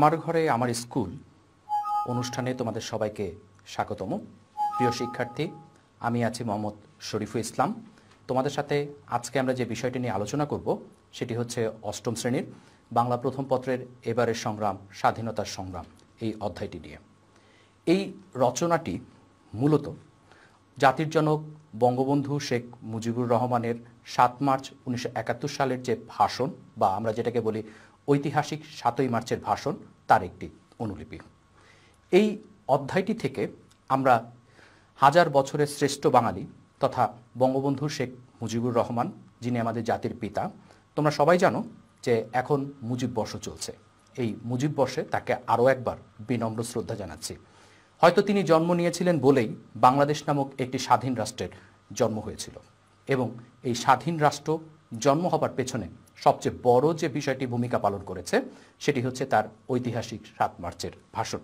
আমার ঘরে আমার স্কুল অনুষ্ঠানে তোমাদের সবাইকে স্বাগতম। প্রিয় শিক্ষার্থী, আমি আছি মোহাম্মদ শরীফুল ইসলাম। তোমাদের সাথে আজকে আমরা যে বিষয়টি নিয়ে আলোচনা করব সেটি হচ্ছে অষ্টম শ্রেণীর বাংলা প্রথম পত্রের এবারের সংগ্রাম, স্বাধীনতার সংগ্রাম এই অধ্যায়টি নিয়ে। এই রচনাটি মূলত জাতির জনক বঙ্গবন্ধু শেখ মুজিবুর রহমানের 7 মার্চ 1971 সালের যে ভাষণ, বা আমরা যেটাকে বলি ঐতিহাসিক 7ই মার্চের ভাষণ, তার একটি অনুলিপি। এই অধ্যায়টি থেকে আমরা হাজার বছরের শ্রেষ্ঠ বাঙালি তথা বঙ্গবন্ধু শেখ মুজিবুর রহমান, যিনি আমাদের জাতির পিতা, তোমরা সবাই জানো যে এখন মুজিব বর্ষ চলছে। এই মুজিব বর্ষে তাকে আরও একবার বিনম্র শ্রদ্ধা জানাচ্ছি। হয়তো তিনি জন্ম নিয়েছিলেন বলেই বাংলাদেশ নামক একটি স্বাধীন রাষ্ট্রের জন্ম হয়েছিল, এবং এই স্বাধীন রাষ্ট্র জন্ম হবার পেছনে সবচেয়ে বড় যে বিষয়টি ভূমিকা পালন করেছে সেটি হচ্ছে তার ঐতিহাসিক 7 মার্চের ভাষণ।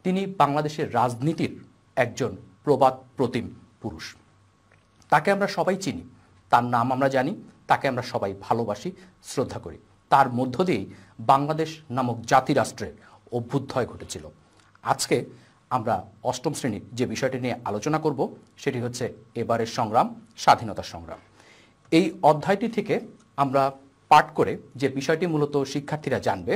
তিনি বাংলাদেশের রাজনীতির একজন প্রবাদ প্রতিম পুরুষ। তাকে আমরা সবাই চিনি, তার নাম আমরা জানি, তাকে আমরা সবাই ভালোবাসি, শ্রদ্ধা করি। তার মধ্য দিয়েই বাংলাদেশ নামক জাতিরাষ্ট্রের অভ্যুদয় ঘটেছিল। আজকে আমরা অষ্টম শ্রেণীর যে বিষয়টি নিয়ে আলোচনা করব সেটি হচ্ছে এবারের সংগ্রাম, স্বাধীনতার সংগ্রাম। এই অধ্যায়টি থেকে আমরা পাঠ করে যে বিষয়টি মূলত শিক্ষার্থীরা জানবে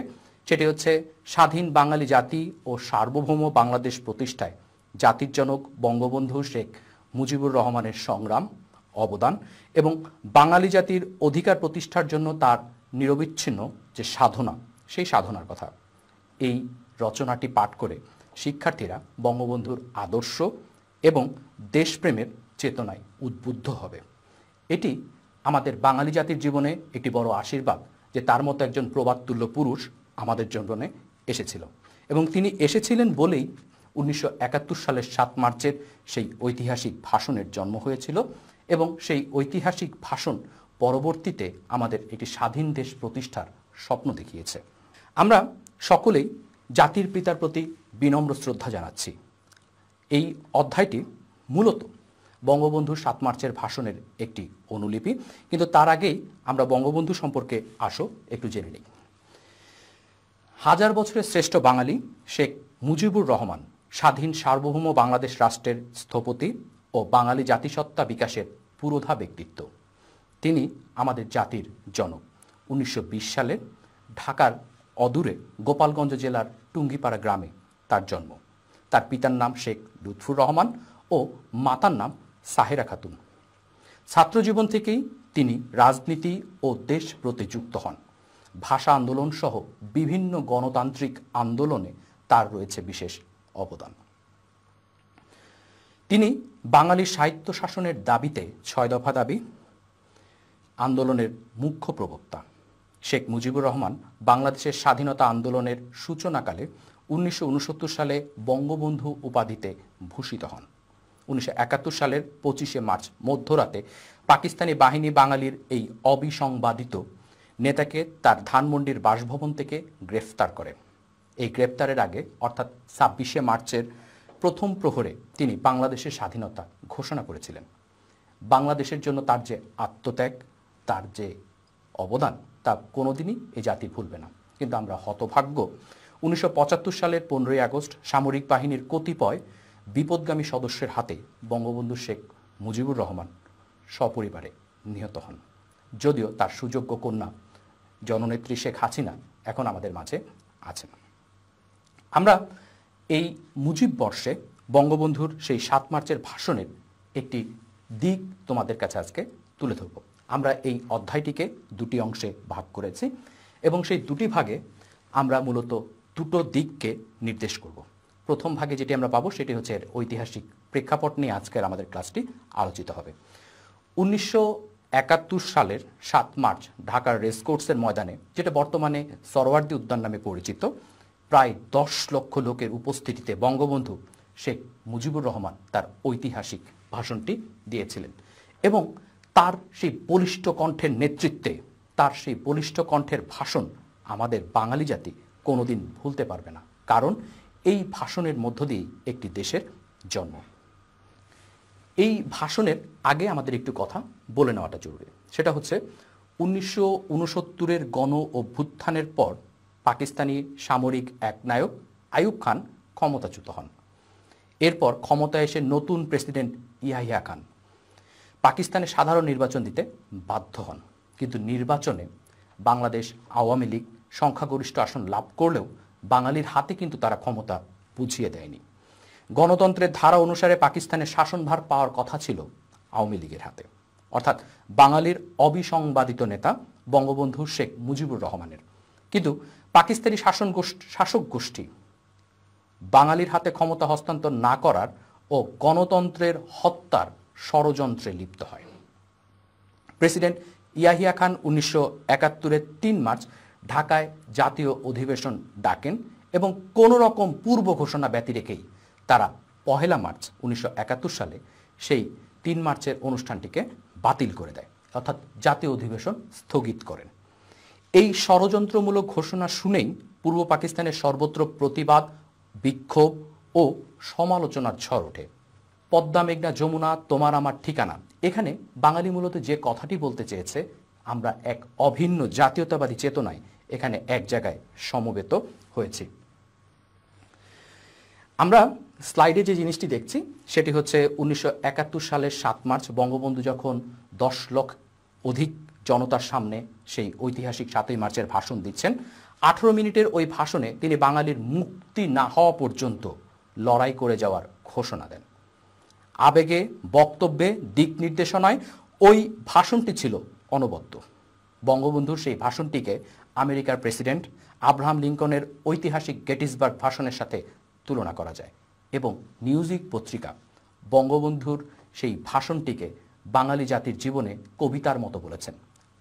সেটি হচ্ছে স্বাধীন বাঙালি জাতি ও সার্বভৌম বাংলাদেশ প্রতিষ্ঠায় জাতির জনক বঙ্গবন্ধু শেখ মুজিবুর রহমানের সংগ্রাম, অবদান এবং বাঙালি জাতির অধিকার প্রতিষ্ঠার জন্য তার নিরবিচ্ছিন্ন যে সাধনা, সেই সাধনার কথা। এই রচনাটি পাঠ করে শিক্ষার্থীরা বঙ্গবন্ধুর আদর্শ এবং দেশপ্রেমের চেতনায় উদ্বুদ্ধ হবে। এটি আমাদের বাঙালি জাতির জীবনে একটি বড় আশীর্বাদ যে তার মতো একজন প্রবাদতুল্য পুরুষ আমাদের জীবনে এসেছিল, এবং তিনি এসেছিলেন বলেই 1971 সালের 7 মার্চের সেই ঐতিহাসিক ভাষণের জন্ম হয়েছিল, এবং সেই ঐতিহাসিক ভাষণ পরবর্তীতে আমাদের একটি স্বাধীন দেশ প্রতিষ্ঠার স্বপ্ন দেখিয়েছে। আমরা সকলেই জাতির পিতার প্রতি বিনম্র শ্রদ্ধা জানাচ্ছি। এই অধ্যায়টি মূলত বঙ্গবন্ধুর 7 মার্চের ভাষণের একটি অনুলিপি, কিন্তু তার আগেই আমরা বঙ্গবন্ধু সম্পর্কে একটু জেনে নিই। হাজার বছরের শ্রেষ্ঠ বাঙালি শেখ মুজিবুর রহমান স্বাধীন সার্বভৌম বাংলাদেশ রাষ্ট্রের স্থপতি ও বাঙালি জাতিসত্তা বিকাশের পুরোধা ব্যক্তিত্ব। তিনি আমাদের জাতির জনক। 1920 সালে ঢাকার অদূরে গোপালগঞ্জ জেলার টুঙ্গিপাড়া গ্রামে তার জন্ম। তার পিতার নাম শেখ লুৎফুর রহমান ও মাতার নাম সাহেরা খাতুন। ছাত্রজীবন থেকেই তিনি রাজনীতি ও দেশ প্রতি যুক্ত হন। ভাষা আন্দোলন সহ বিভিন্ন গণতান্ত্রিক আন্দোলনে তার রয়েছে বিশেষ অবদান। তিনি বাঙালি সাহিত্য শাসনের দাবিতে 6 দফা দাবি আন্দোলনের মুখ্য প্রবক্তা। শেখ মুজিবুর রহমান বাংলাদেশের স্বাধীনতা আন্দোলনের সূচনাকালে 1969 সালে বঙ্গবন্ধু উপাধিতে ভূষিত হন। 1971 সালের 25শে মার্চ মধ্যরাতে পাকিস্তানি বাহিনী বাঙালির এই অবিসংবাদিত নেতাকে তার ধানমন্ডির বাসভবন থেকে গ্রেফতার করে। এই গ্রেফতারের আগে অর্থাৎ 26শে মার্চের প্রথম প্রহরে তিনি বাংলাদেশের স্বাধীনতা ঘোষণা করেছিলেন। বাংলাদেশের জন্য তার যে আত্মত্যাগ, তার যে অবদান, তা কোনোদিনই এই জাতি ভুলবে না। কিন্তু আমরা হতভাগ্য 1975 সালের 15ই আগস্ট সামরিক বাহিনীর কতিপয় বিপদগামী সদস্যের হাতে বঙ্গবন্ধু শেখ মুজিবুর রহমান সপরিবারে নিহত হন। যদিও তার সুযোগ্য কন্যা জননেত্রী শেখ হাসিনা এখন আমাদের মাঝে আছেন। আমরা এই মুজিব বর্ষে বঙ্গবন্ধুর সেই 7 মার্চের ভাষণের একটি দিক তোমাদের কাছে আজকে তুলে ধরব। আমরা এই অধ্যায়টিকে দুটি অংশে ভাগ করেছি, এবং সেই দুটি ভাগে আমরা মূলত দুটো দিককে নির্দেশ করব। প্রথম ভাগে যেটি আমরা পাবো সেটি হচ্ছে ঐতিহাসিক প্রেক্ষাপট নিয়ে আজকের আমাদের ক্লাসটি আলোচিত হবে। 1971 সালের 7 মার্চ ঢাকার রেসকোর্সের ময়দানে, যেটা বর্তমানে সরওয়ার্দী উদ্যান নামে পরিচিত, প্রায় 10 লক্ষ লোকের উপস্থিতিতে বঙ্গবন্ধু শেখ মুজিবুর রহমান তার ঐতিহাসিক ভাষণটি দিয়েছিলেন, এবং তার সেই বলিষ্ঠ কণ্ঠের নেতৃত্বে, তার সেই বলিষ্ঠ কণ্ঠের ভাষণ আমাদের বাঙালি জাতি কোনোদিন ভুলতে পারবে না, কারণ এই ভাষণের মধ্য দিয়েই একটি দেশের জন্ম। এই ভাষণের আগে আমাদের একটু কথা বলে নেওয়াটা জরুরি। সেটা হচ্ছে 1969-এর গণ অভ্যুত্থানের পর পাকিস্তানি সামরিক একনায়ক আইয়ুব খান ক্ষমতাচ্যুত হন। এরপর ক্ষমতায় এসে নতুন প্রেসিডেন্ট ইয়াহিয়া খান পাকিস্তানে সাধারণ নির্বাচন দিতে বাধ্য হন, কিন্তু নির্বাচনে বাংলাদেশ আওয়ামী লীগ সংখ্যাগরিষ্ঠ আসন লাভ করলেও বাঙালির হাতে কিন্তু তারা ক্ষমতা বুঝিয়ে দেয়নি। গণতন্ত্রের ধারা অনুসারে পাকিস্তানের শাসনভার পাওয়ার কথা ছিল আওয়ামী লীগের হাতে, অর্থাৎ বাঙালির অবিসংবাদিত নেতা বঙ্গবন্ধু শেখ মুজিবুর রহমানের। কিন্তু পাকিস্তানি শাসক গোষ্ঠী বাঙালির হাতে ক্ষমতা হস্তান্তর না করার ও গণতন্ত্রের হত্যার ষড়যন্ত্রে লিপ্ত হয়। প্রেসিডেন্ট ইয়াহিয়া খান 1971-এর 3 মার্চ ঢাকায় জাতীয় অধিবেশন ডাকেন এবং কোনো রকম পূর্ব ঘোষণা ব্যতি রেখেই তারা 1 মার্চ 1971 সালে সেই 3 মার্চের অনুষ্ঠানটিকে বাতিল করে দেয়, অর্থাৎ জাতীয় অধিবেশন স্থগিত করেন। এই ষড়যন্ত্রমূলক ঘোষণা শুনেই পূর্ব পাকিস্তানের সর্বত্র প্রতিবাদ, বিক্ষোভ ও সমালোচনার ঝড় ওঠে। পদ্মা, মেঘনা, যমুনা, তোমার আমার ঠিকানা, এখানে বাঙালি মূলত যে কথাটি বলতে চেয়েছে, আমরা এক অভিন্ন জাতীয়তাবাদী চেতনায় এখানে এক জায়গায় সমবেত হয়েছি। আমরা স্লাইডে যে জিনিসটি দেখছি সেটি হচ্ছে 1971 সালের 7 মার্চ বঙ্গবন্ধু যখন 10 লক্ষ অধিক জনতার সামনে সেই ঐতিহাসিক 7ই মার্চের ভাষণ দিচ্ছেন। 18 মিনিটের ওই ভাষণে তিনি বাঙালির মুক্তি না হওয়া পর্যন্ত লড়াই করে যাওয়ার ঘোষণা দেন। আবেগে, বক্তব্যে, দিক নির্দেশনায় ওই ভাষণটি ছিল অনবদ্য। বঙ্গবন্ধুর সেই ভাষণটিকে আমেরিকার প্রেসিডেন্ট আব্রাহাম লিঙ্কনের ঐতিহাসিক গেটিসবার্গ ভাষণের সাথে তুলনা করা যায় এবং নিউজউইক পত্রিকা বঙ্গবন্ধুর সেই ভাষণটিকে বাঙালি জাতির জীবনে কবিতার মতো বলেছেন।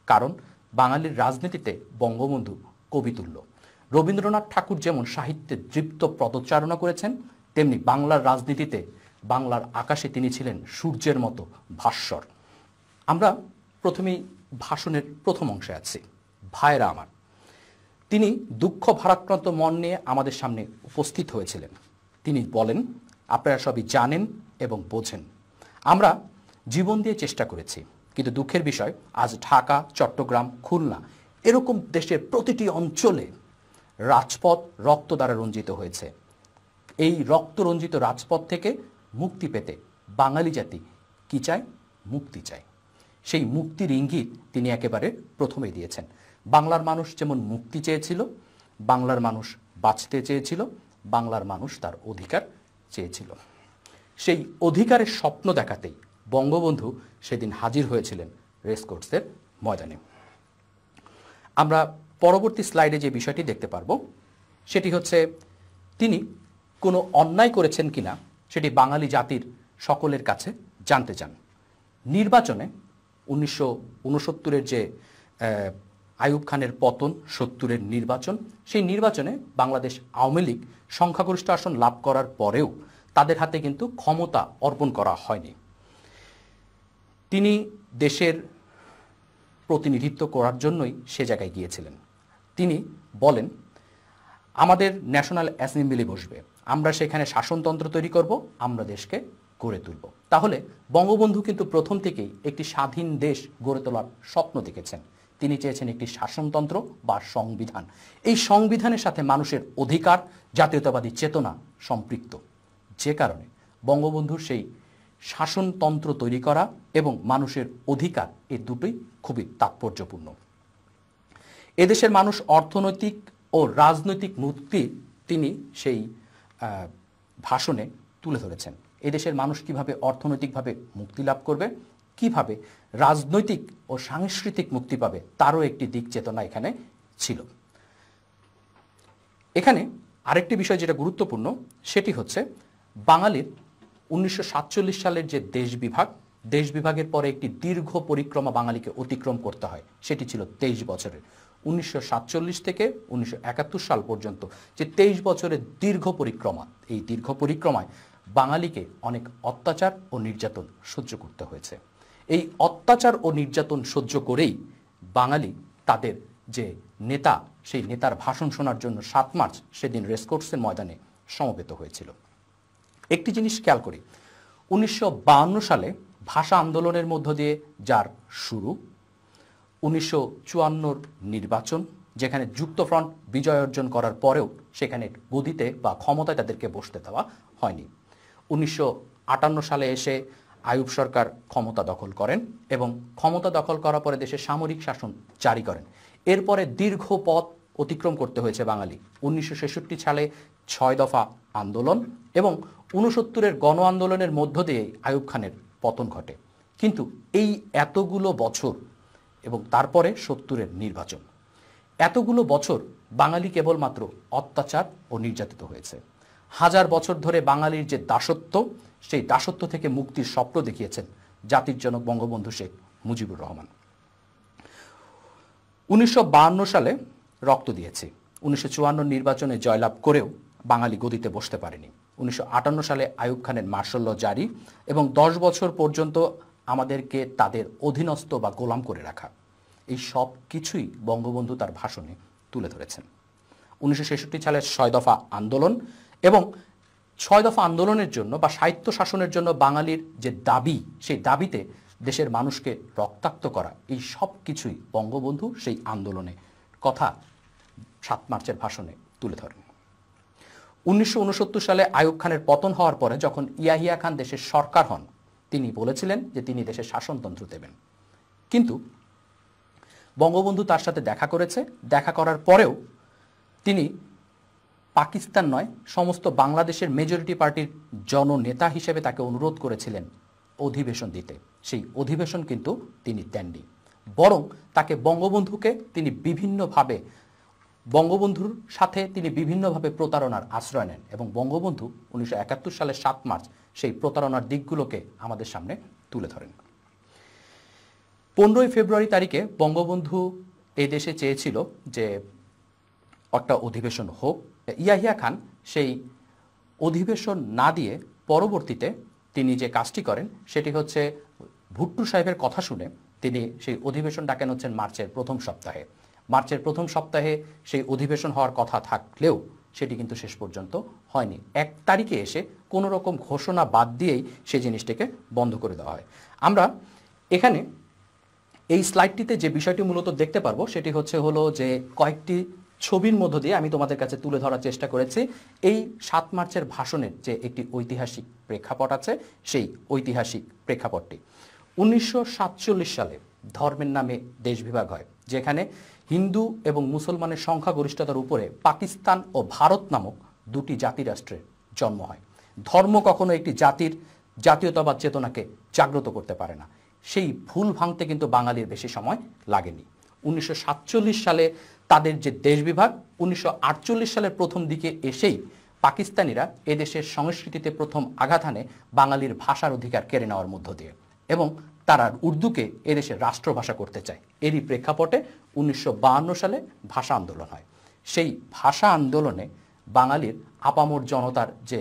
কারণ বাঙালির রাজনীতিতে বঙ্গবন্ধু কবিতুল্য। রবীন্দ্রনাথ ঠাকুর যেমন সাহিত্যে দৃপ্ত পদচারণা করেছেন, তেমনি বাংলার রাজনীতিতে বাংলার আকাশে তিনি ছিলেন সূর্যের মতো ভাস্বর। আমরা প্রথমেই ভাষণের প্রথম অংশে আছি। ভাইরা আমার, তিনি দুঃখ ভারাক্রান্ত মন নিয়ে আমাদের সামনে উপস্থিত হয়েছিলেন। তিনি বলেন, আপনারা সবই জানেন এবং বোঝেন, আমরা জীবন দিয়ে চেষ্টা করেছি, কিন্তু দুঃখের বিষয় আজ ঢাকা, চট্টগ্রাম, খুলনা এরকম দেশের প্রতিটি অঞ্চলে রাজপথ রক্ত দ্বারা রঞ্জিত হয়েছে। এই রক্তরঞ্জিত রাজপথ থেকে মুক্তি পেতে বাঙালি জাতি কি চায়? মুক্তি চায়। সেই মুক্তির ইঙ্গিত তিনি একেবারে প্রথমেই দিয়েছেন। বাংলার মানুষ যেমন মুক্তি চেয়েছিল, বাংলার মানুষ বাঁচতে চেয়েছিল, বাংলার মানুষ তার অধিকার চেয়েছিল। সেই অধিকারের স্বপ্ন দেখাতেই বঙ্গবন্ধু সেদিন হাজির হয়েছিলেন রেসকোর্সের ময়দানে। আমরা পরবর্তী স্লাইডে যে বিষয়টি দেখতে পারবো সেটি হচ্ছে তিনি কোনো অন্যায় করেছেন কিনা সেটি বাঙালি জাতির সকলের কাছে জানতে চান। নির্বাচনে 1969-এর যে আইয়ুব খানের পতন, 70-এর নির্বাচন, সেই নির্বাচনে বাংলাদেশ আওয়ামী লীগ সংখ্যাগরিষ্ঠ আসন লাভ করার পরেও তাদের হাতে কিন্তু ক্ষমতা অর্পণ করা হয়নি। তিনি দেশের প্রতিনিধিত্ব করার জন্যই সে জায়গায় গিয়েছিলেন। তিনি বলেন, আমাদের ন্যাশনাল অ্যাসেম্বলি বসবে, আমরা সেখানে শাসনতন্ত্র তৈরি করব, আমরা দেশকে গড়ে তুলব। তাহলে বঙ্গবন্ধু কিন্তু প্রথম থেকেই একটি স্বাধীন দেশ গড়ে তোলার স্বপ্ন দেখেছেন। তিনি চেয়েছেন একটি শাসনতন্ত্র বা সংবিধান। এই সংবিধানের সাথে মানুষের অধিকার, জাতীয়তাবাদী চেতনা সম্পৃক্ত, যে কারণে বঙ্গবন্ধুর সেই শাসনতন্ত্র তৈরি করা এবং মানুষের অধিকার, এই দুটোই খুবই তাৎপর্যপূর্ণ। এদেশের মানুষ অর্থনৈতিক ও রাজনৈতিক মুক্তি তিনি সেই ভাষণে তুলে ধরেছেন। এদেশের মানুষ কিভাবে অর্থনৈতিকভাবে মুক্তি লাভ করবে, কিভাবে রাজনৈতিক ও সাংস্কৃতিক মুক্তি পাবে, তারও একটি দিক চেতনা এখানে ছিল। এখানে আরেকটি বিষয় যেটা গুরুত্বপূর্ণ সেটি হচ্ছে বাঙালির 1947 সালের যে দেশ বিভাগের পরে একটি দীর্ঘ পরিক্রমা বাঙালিকে অতিক্রম করতে হয়, সেটি ছিল 23 বছরের। 1947 থেকে 1971 সাল পর্যন্ত যে 23 বছরের দীর্ঘ পরিক্রমা, এই দীর্ঘ পরিক্রমায় বাঙালিকে অনেক অত্যাচার ও নির্যাতন সহ্য করতে হয়েছে। এই অত্যাচার ও নির্যাতন সহ্য করেই বাঙালি তাদের যে নেতা, সেই নেতার ভাষণ শোনার জন্য 7 মার্চ সেদিন রেসকোর্সের ময়দানে সমবেত হয়েছিল। একটি জিনিস খেয়াল করি, 1952 সালে ভাষা আন্দোলনের মধ্য দিয়ে যার শুরু, 1954 নির্বাচন, যেখানে যুক্তফ্রন্ট বিজয় অর্জন করার পরেও সেখানে গদিতে বা ক্ষমতায় তাদেরকে বসতে দেওয়া হয়নি। 1958 সালে এসে আইয়ুব সরকার ক্ষমতা দখল করেন এবং ক্ষমতা দখল করার পরে দেশে সামরিক শাসন জারি করেন। এরপরে দীর্ঘ পথ অতিক্রম করতে হয়েছে বাঙালি। 1966 সালে 6 দফা আন্দোলন এবং 69-এর গণ আন্দোলনের মধ্য দিয়ে আইয়ুব খানের পতন ঘটে। কিন্তু এই এতগুলো বছর এবং তারপরে 70-এর নির্বাচন, এতগুলো বছর বাঙালি কেবলমাত্র অত্যাচার ও নির্যাতিত হয়েছে। হাজার বছর ধরে বাঙালির যে দাসত্ব, সেই দাসত্ব থেকে মুক্তির স্বপ্ন দেখিয়েছেন জাতির জনক বঙ্গবন্ধু শেখ মুজিবুর রহমান। 1952 সালে রক্ত দিয়েছি। 1954 নির্বাচনে জয়লাভ করেও বাঙালি গদিতে বসতে পারেনি। 1958 সালে আইয়ুব খানের মার্শাল ল জারি এবং 10 বছর পর্যন্ত আমাদেরকে তাদের অধীনস্থ বা গোলাম করে রাখা, এই সব কিছুই বঙ্গবন্ধু তার ভাষণে তুলে ধরেছেন। 1966 সালের 6 দফা আন্দোলন এবং 6 দফা আন্দোলনের জন্য বা সাহিত্য শাসনের জন্য বাঙালির যে দাবি, সেই দাবিতে দেশের মানুষকে রক্তাক্ত করা, এই সব কিছুই বঙ্গবন্ধু সেই আন্দোলনে কথা 7 মার্চের ভাষণে তুলে ধরেন। 1969 সালে আইয়ুব খানের পতন হওয়ার পরে যখন ইয়াহিয়া খান দেশের সরকার হন, তিনি বলেছিলেন যে তিনি দেশের শাসনতন্ত্র দেবেন। কিন্তু বঙ্গবন্ধু তার সাথে দেখা করেছে, দেখা করার পরেও তিনি পাকিস্তান নয়, সমস্ত বাংলাদেশের মেজরিটি পার্টির জননেতা হিসেবে তাকে অনুরোধ করেছিলেন অধিবেশন দিতে। সেই অধিবেশন কিন্তু তিনি দেননি, বরং তাকে বঙ্গবন্ধুর সাথে তিনি বিভিন্নভাবে প্রতারণার আশ্রয় নেন এবং বঙ্গবন্ধু 1971 সালের 7 মার্চ সেই প্রতারণার দিকগুলোকে আমাদের সামনে তুলে ধরেন। 15 ফেব্রুয়ারি তারিখে বঙ্গবন্ধু এই দেশে চেয়েছিল যে একটা অধিবেশন হোক। ইয়াহিয়া খান সেই অধিবেশন না দিয়ে পরবর্তীতে তিনি যে কাজটি করেন সেটি হচ্ছে ভুট্টো সাহেবের কথা শুনে তিনি সেই অধিবেশন ডাকেন হচ্ছেন মার্চের প্রথম সপ্তাহে। মার্চের প্রথম সপ্তাহে সেই অধিবেশন হওয়ার কথা থাকলেও সেটি কিন্তু শেষ পর্যন্ত হয়নি। 1 তারিখে এসে কোনো রকম ঘোষণা বাদ দিয়েই সেই জিনিসটিকে বন্ধ করে দেওয়া হয়। আমরা এখানে এই স্লাইডটিতে যে বিষয়টি মূলত দেখতে পারবো সেটি হলো যে কয়েকটি ছবির মধ্য দিয়ে আমি তোমাদের কাছে তুলে ধরার চেষ্টা করেছি এই 7 মার্চের ভাষণের যে একটি ঐতিহাসিক প্রেক্ষাপট আছে, সেই ঐতিহাসিক প্রেক্ষাপটটি 1947 সালে ধর্মের নামে দেশ বিভাগ হয়, যেখানে হিন্দু এবং মুসলমানের সংখ্যাগরিষ্ঠতার উপরে পাকিস্তান ও ভারত নামক দুটি জাতিরাষ্ট্রের জন্ম হয়। ধর্ম কখনো একটি জাতির জাতীয়তাবাদ চেতনাকে জাগ্রত করতে পারে না। সেই ভুল ভাঙতে কিন্তু বাঙালির বেশি সময় লাগেনি। 1947 সালে তাদের যে দেশ বিভাগ, 1948 সালের প্রথম দিকে এসেই পাকিস্তানিরা এদেশের সংস্কৃতিতে প্রথম আঘাত হানে বাঙালির ভাষার অধিকার কেড়ে নেওয়ার মধ্য দিয়ে এবং তারা উর্দুকে এদেশের রাষ্ট্রভাষা করতে চায়। এরই প্রেক্ষাপটে 1952 সালে ভাষা আন্দোলন হয়। সেই ভাষা আন্দোলনে বাঙালির আপামর জনতার যে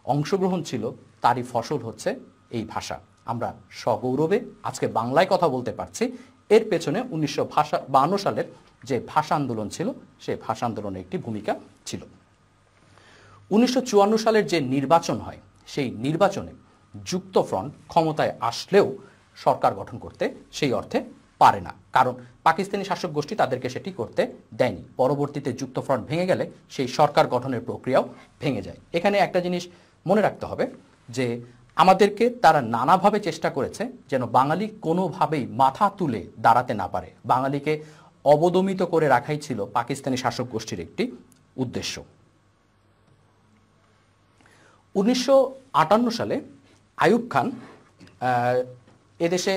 অংশগ্রহণ ছিল তারই ফসল হচ্ছে এই ভাষা। আমরা সগৌরবে আজকে বাংলায় কথা বলতে পারছি, এর পেছনে 1952 সালের যে ভাষা আন্দোলন ছিল সেই ভাষা আন্দোলনের একটি ভূমিকা ছিল। 1954 সালের যে নির্বাচন হয় সেই নির্বাচনে যুক্তফ্রন্ট ক্ষমতায় আসলেও সরকার গঠন করতে সেই অর্থে পারে না, কারণ পাকিস্তানি শাসক গোষ্ঠী তাদেরকে সেটি করতে দেয়নি। পরবর্তীতে যুক্তফ্রন্ট ভেঙে গেলে সেই সরকার গঠনের প্রক্রিয়াও ভেঙে যায়। এখানে একটা জিনিস মনে রাখতে হবে যে আমাদেরকে তারা নানাভাবে চেষ্টা করেছে যেন বাঙালি কোনোভাবেই মাথা তুলে দাঁড়াতে না পারে। বাঙালিকে অবদমিত করে রাখাই ছিল পাকিস্তানি শাসক গোষ্ঠীর একটি উদ্দেশ্য। 1958 সালে আইয়ুব খান এদেশে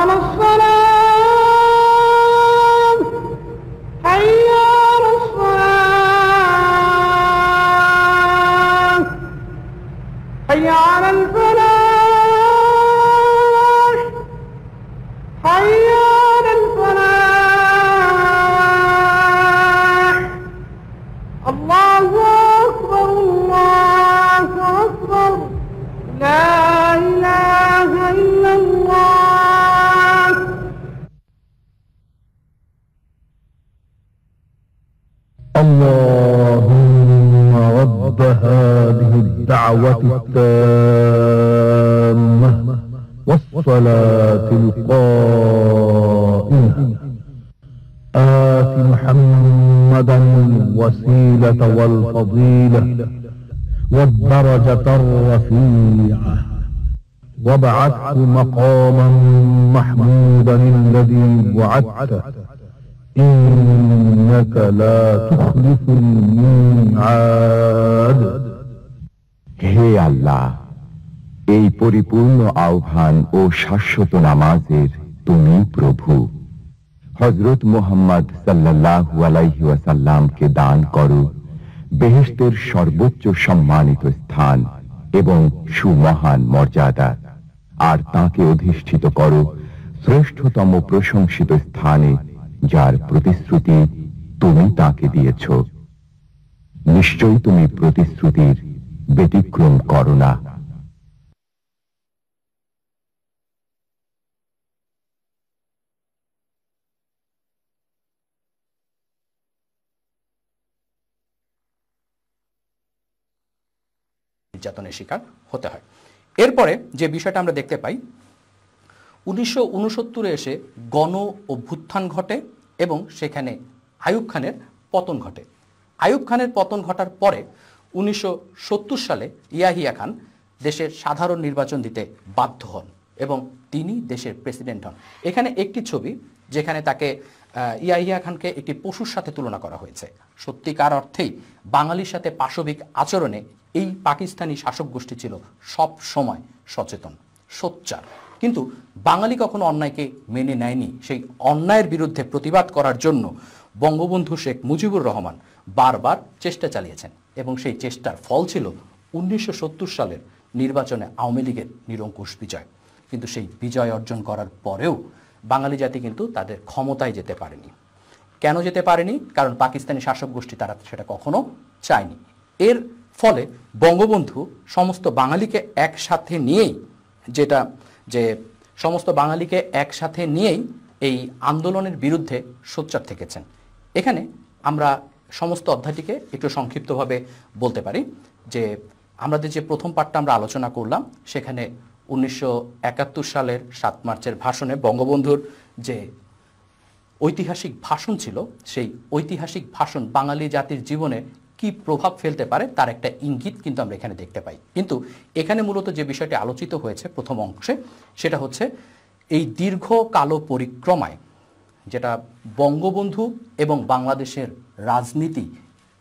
على الصلاة حي على الصلاة حي على الفلاح حي على الفلاح الله أكبر الله أكبر لا إله إلا الله. اللهم رب هذه الدعوة التامة والصلاة القائمة آت محمدا الوسيلة والفضيلة والدرجة الرفيعة وابعثه مقاما محمودا الذي وعدته إنك لا تخلف الميعاد. হে আল্লাহ, এই পরিপূর্ণ আহ্বান ও শাশ্বত নামাজের তুমি প্রভু। হযরত মুহাম্মদ সাল্লাল্লাহু আলাইহি ওয়াসাল্লামকে দান করো বেহেশতের সর্বোচ্চ সম্মানিত স্থান এবং সুমহান মর্যাদা, আর তাকে অধিষ্ঠিত করো শ্রেষ্ঠতম প্রশংসিত স্থানে, যার প্রতিশ্রুতি তুমি তাকে দিয়েছ। নিশ্চয়ই তুমি প্রতিশ্রুতির ব্যতিক্রম করো না। নির্যাতনের শিকার হতে হয়। এরপরে যে বিষয়টা আমরা দেখতে পাই, 1969 এসে গণ অভ্যুত্থান ঘটে এবং সেখানে আইয়ুব খানের পতন ঘটে। আইয়ুব খানের পতন ঘটার পরে 1970 সালে ইয়াহিয়া খান দেশের সাধারণ নির্বাচন দিতে বাধ্য হন এবং তিনি দেশের প্রেসিডেন্ট হন। এখানে একটি ছবি যেখানে তাকে ইয়াহিয়া খানকে একটি পশুর সাথে তুলনা করা হয়েছে। সত্যিকার অর্থেই বাঙালির সাথে পাশবিক আচরণে এই পাকিস্তানি শাসক গোষ্ঠী ছিল সব সময় সচেতন, সোচ্চার। কিন্তু বাঙালি কখনো অন্যায়কে মেনে নেয়নি। সেই অন্যায়ের বিরুদ্ধে প্রতিবাদ করার জন্য বঙ্গবন্ধু শেখ মুজিবুর রহমান বারবার চেষ্টা চালিয়েছেন এবং সেই চেষ্টার ফল ছিল 1970 সালের নির্বাচনে আওয়ামী লীগের নিরঙ্কুশ বিজয়। কিন্তু সেই বিজয় অর্জন করার পরেও বাঙালি জাতি কিন্তু তাদের ক্ষমতায় যেতে পারেনি। কেন যেতে পারেনি? কারণ পাকিস্তানি শাসক গোষ্ঠী তারা সেটা কখনো চায়নি। এর ফলে বঙ্গবন্ধু সমস্ত বাঙালিকে একসাথে নিয়েই এই আন্দোলনের বিরুদ্ধে সোচ্চার থেকেছেন। এখানে আমরা সমস্ত অধ্যায়টিকে একটু সংক্ষিপ্তভাবে বলতে পারি যে আমাদের যে প্রথম পার্টটা আমরা আলোচনা করলাম, সেখানে 1971 সালের 7 মার্চের ভাষণে বঙ্গবন্ধুর যে ঐতিহাসিক ভাষণ ছিল, সেই ঐতিহাসিক ভাষণ বাঙালি জাতির জীবনে কি প্রভাব ফেলতে পারে তার একটা ইঙ্গিত কিন্তু আমরা এখানে দেখতে পাই। কিন্তু এখানে মূলত যে বিষয়টি আলোচিত হয়েছে প্রথম অংশে, সেটা হচ্ছে এই দীর্ঘ কালো পরিক্রমায় যেটা বঙ্গবন্ধু এবং বাংলাদেশের রাজনীতি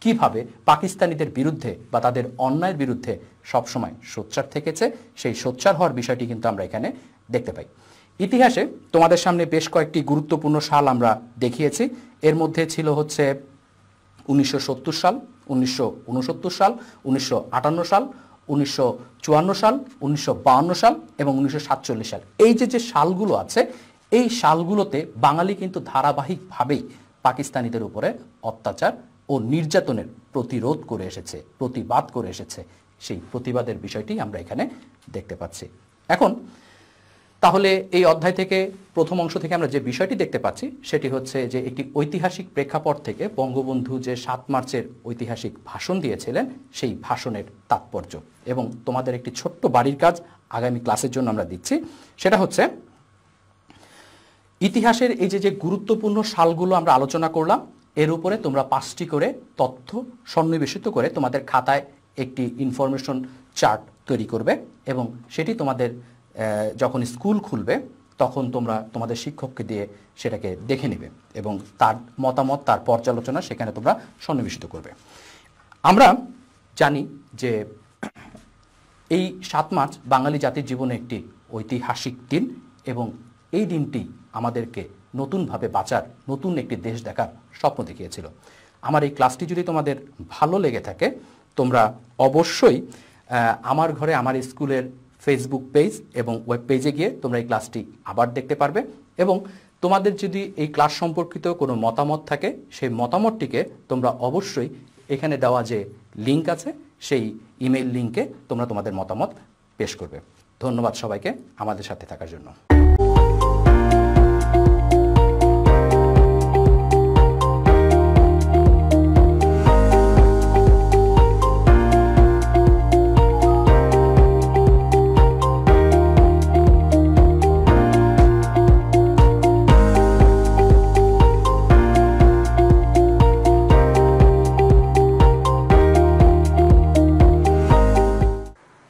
কিভাবে পাকিস্তানিদের বিরুদ্ধে বা তাদের অন্যায়ের বিরুদ্ধে সবসময় সোচ্চার থেকেছে, সেই সোচ্চার হওয়ার বিষয়টি কিন্তু আমরা এখানে দেখতে পাই। ইতিহাসে তোমাদের সামনে বেশ কয়েকটি গুরুত্বপূর্ণ সাল আমরা দেখিয়েছি। এর মধ্যে ছিল হচ্ছে 1970 সাল, 1969 সাল, 1958 সাল, 1954 সাল, 1952 সাল এবং 1947 সাল। এই যে সালগুলো আছে, এই সালগুলোতে বাঙালি কিন্তু ধারাবাহিকভাবেই পাকিস্তানিদের উপরে অত্যাচার ও নির্যাতনের প্রতিরোধ করে এসেছে, প্রতিবাদ করে এসেছে। সেই প্রতিবাদের বিষয়টি আমরা এখানে দেখতে পাচ্ছি। এখন তাহলে এই অধ্যায় থেকে প্রথম অংশ থেকে আমরা যে বিষয়টি দেখতে পাচ্ছি সেটি হচ্ছে যে একটি ঐতিহাসিক প্রেক্ষাপট থেকে বঙ্গবন্ধু যে 7 মার্চের ঐতিহাসিক ভাষণ দিয়েছিলেন, সেই ভাষণের তাৎপর্য। এবং তোমাদের একটি ছোট্ট বাড়ির কাজ আগামী ক্লাসের জন্য আমরা দিচ্ছি, সেটা হচ্ছে ইতিহাসের এই যে গুরুত্বপূর্ণ সালগুলো আমরা আলোচনা করলাম, এর উপরে তোমরা 5টি করে তথ্য সন্নিবেশিত করে তোমাদের খাতায় একটি ইনফরমেশন চার্ট তৈরি করবে এবং সেটি তোমাদের যখন স্কুল খুলবে তখন তোমরা তোমাদের শিক্ষককে দিয়ে সেটাকে দেখে নেবে এবং তার মতামত, তার পর্যালোচনা সেখানে তোমরা সন্নিবেশিত করবে। আমরা জানি যে এই 7 মার্চ বাঙালি জাতির জীবনে একটি ঐতিহাসিক দিন এবং এই দিনটি আমাদেরকে নতুনভাবে বাঁচার, নতুন একটি দেশ দেখার স্বপ্ন দেখিয়েছিল। আমার এই ক্লাসটি যদি তোমাদের ভালো লেগে থাকে, তোমরা অবশ্যই আমার ঘরে আমার স্কুলের ফেসবুক পেজ এবং ওয়েব পেজে গিয়ে তোমরা এই ক্লাসটি আবার দেখতে পারবে। এবং তোমাদের যদি এই ক্লাস সম্পর্কিত কোনো মতামত থাকে, সেই মতামতটিকে তোমরা অবশ্যই এখানে দেওয়া যে লিঙ্ক আছে সেই ইমেইল লিঙ্কে তোমরা তোমাদের মতামত পেশ করবে। ধন্যবাদ সবাইকে আমাদের সাথে থাকার জন্য।